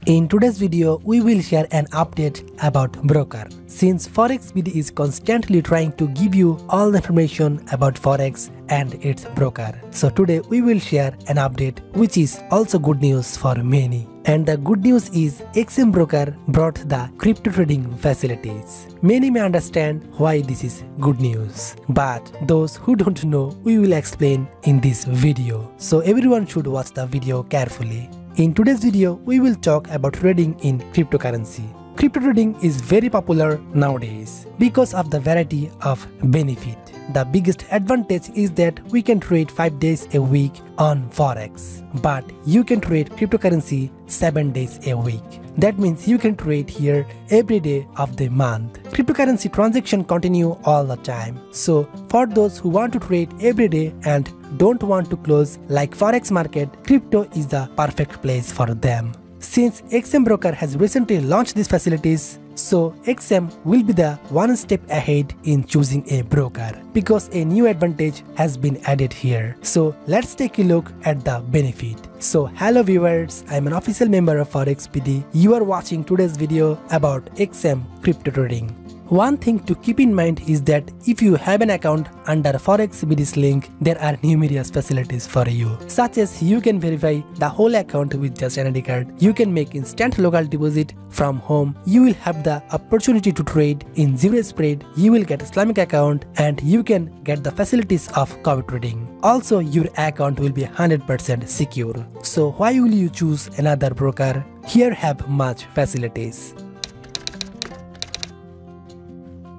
In today's video, we will share an update about broker. Since Forex BD is constantly trying to give you all the information about Forex and its broker. So today we will share an update which is also good news for many. And the good news is XM Broker brought the crypto trading facilities. Many may understand why this is good news, but those who don't know, we will explain in this video. So everyone should watch the video carefully. In today's video, we will talk about trading in cryptocurrency. Crypto trading is very popular nowadays because of the variety of benefit. The biggest advantage is that we can trade 5 days a week on Forex, but you can trade cryptocurrency 7 days a week. That means you can trade here every day of the month. Cryptocurrency transactions continue all the time. So for those who want to trade every day and don't want to close like Forex market, crypto is the perfect place for them. Since XM Broker has recently launched these facilities, so XM will be the one step ahead in choosing a broker because a new advantage has been added here. So let's take a look at the benefit. So hello viewers, I am an official member of Forex BD. You are watching today's video about XM crypto trading. One thing to keep in mind is that if you have an account under Forex BD's link, there are numerous facilities for you, such as you can verify the whole account with just an ID card, you can make instant local deposit from home, you will have the opportunity to trade in zero spread, you will get Islamic account, and you can get the facilities of copy trading. Also, your account will be 100% secure. So why will you choose another broker? Here have much facilities.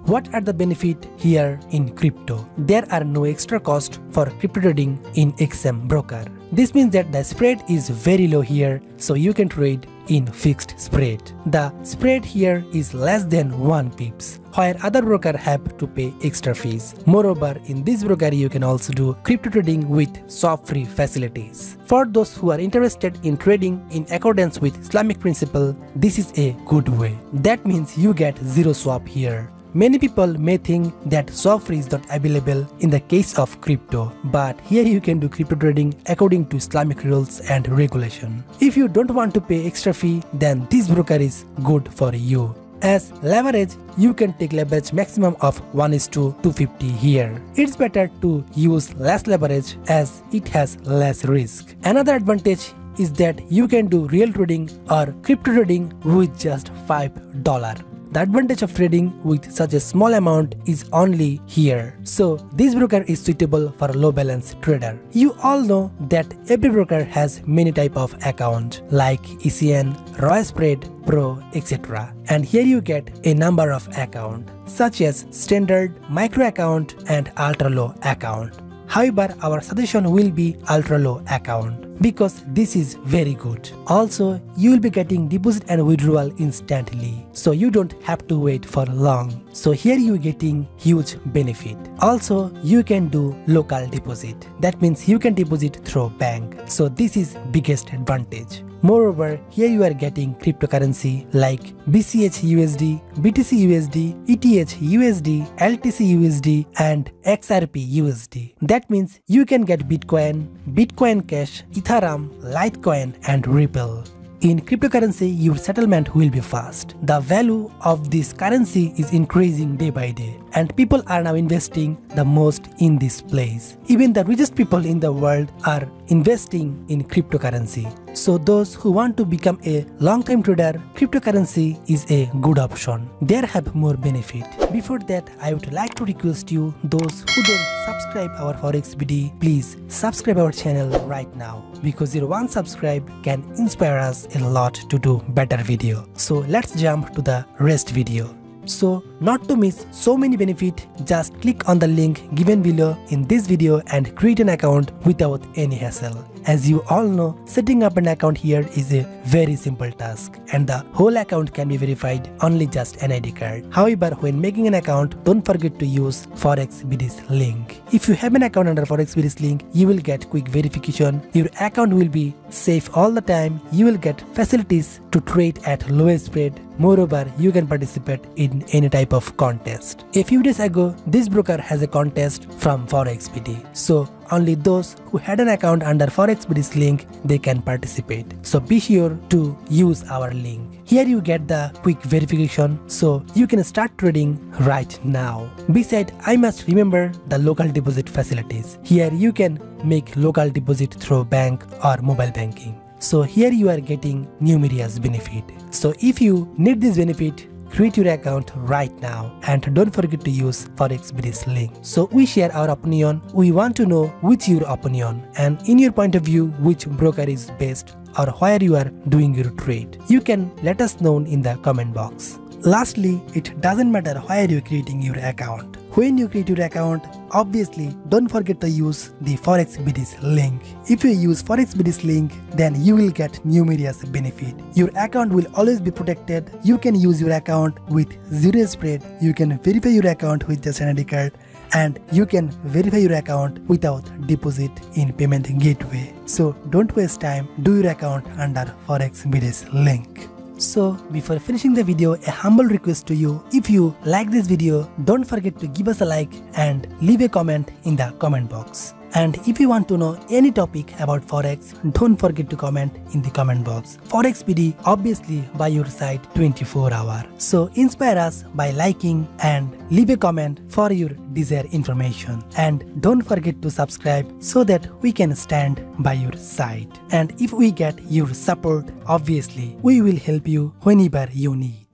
What are the benefits here in crypto? There are no extra cost for crypto trading in XM Broker. This means that the spread is very low here, so you can trade in fixed spread. The spread here is less than 1 pips, while other brokers have to pay extra fees. Moreover, in this broker you can also do crypto trading with swap-free facilities. For those who are interested in trading in accordance with Islamic principle, this is a good way. That means you get zero swap here. Many people may think that swap free is not available in the case of crypto, but here you can do crypto trading according to Islamic rules and regulation. If you don't want to pay extra fee, then this broker is good for you. As leverage, you can take leverage maximum of 1:250 here. It's better to use less leverage as it has less risk. Another advantage is that you can do real trading or crypto trading with just $5. The advantage of trading with such a small amount is only here. So this broker is suitable for a low balance trader. You all know that every broker has many type of account like ECN, raw spread, pro, etc. And here you get a number of account such as standard, micro account and ultra low account. However, our suggestion will be ultra low account because this is very good. Also, you will be getting deposit and withdrawal instantly, so you don't have to wait for long. So here you are getting huge benefit. Also, you can do local deposit. That means you can deposit through bank. So this is biggest advantage. Moreover, here you are getting cryptocurrency like BCH USD, BTC USD, ETH USD, LTC USD and XRP USD. That means you can get Bitcoin, Bitcoin Cash, Ethereum, Litecoin and Ripple. In cryptocurrency, your settlement will be fast. The value of this currency is increasing day by day, and people are now investing the most in this place. Even the richest people in the world are investing in cryptocurrency. So those who want to become a long-time trader, cryptocurrency is a good option. There have more benefit. Before that, I would like to request you, those who don't subscribe our Forex BD, please subscribe our channel right now, because your one subscribe can inspire us a lot to do better video. So let's jump to the rest video. So not to miss so many benefits, just click on the link given below in this video and create an account without any hassle. As you all know, setting up an account here is a very simple task and the whole account can be verified only just an ID card. However, when making an account, don't forget to use Forex BD's link. If you have an account under Forex BD's link, you will get quick verification, your account will be safe all the time, you will get facilities to trade at lowest spread. Moreover, you can participate in any type type of contest. A few days ago, this broker has a contest from ForexBD. So only those who had an account under ForexBD's link, they can participate. So be sure to use our link. Here you get the quick verification, so you can start trading right now. Besides, I must remember the local deposit facilities. Here you can make local deposit through bank or mobile banking. So here you are getting numerous benefit. So if you need this benefit, create your account right now and don't forget to use ForexBD's link. So we share our opinion. We want to know which your opinion and in your point of view which broker is best or where you are doing your trade. You can let us know in the comment box. Lastly, it doesn't matter where you're creating your account. When you create your account, obviously don't forget to use the ForexBD's link. If you use ForexBD's link, then you will get numerous benefit. Your account will always be protected. You can use your account with zero spread. You can verify your account with just an ID card, and you can verify your account without deposit in payment gateway. So don't waste time. Do your account under ForexBD's link. So before finishing the video, a humble request to you, if you like this video, don't forget to give us a like and leave a comment in the comment box. And if you want to know any topic about Forex, don't forget to comment in the comment box. ForexBD obviously by your side 24 hours. So inspire us by liking and leave a comment for your desired information. And don't forget to subscribe so that we can stand by your side. And if we get your support, obviously we will help you whenever you need.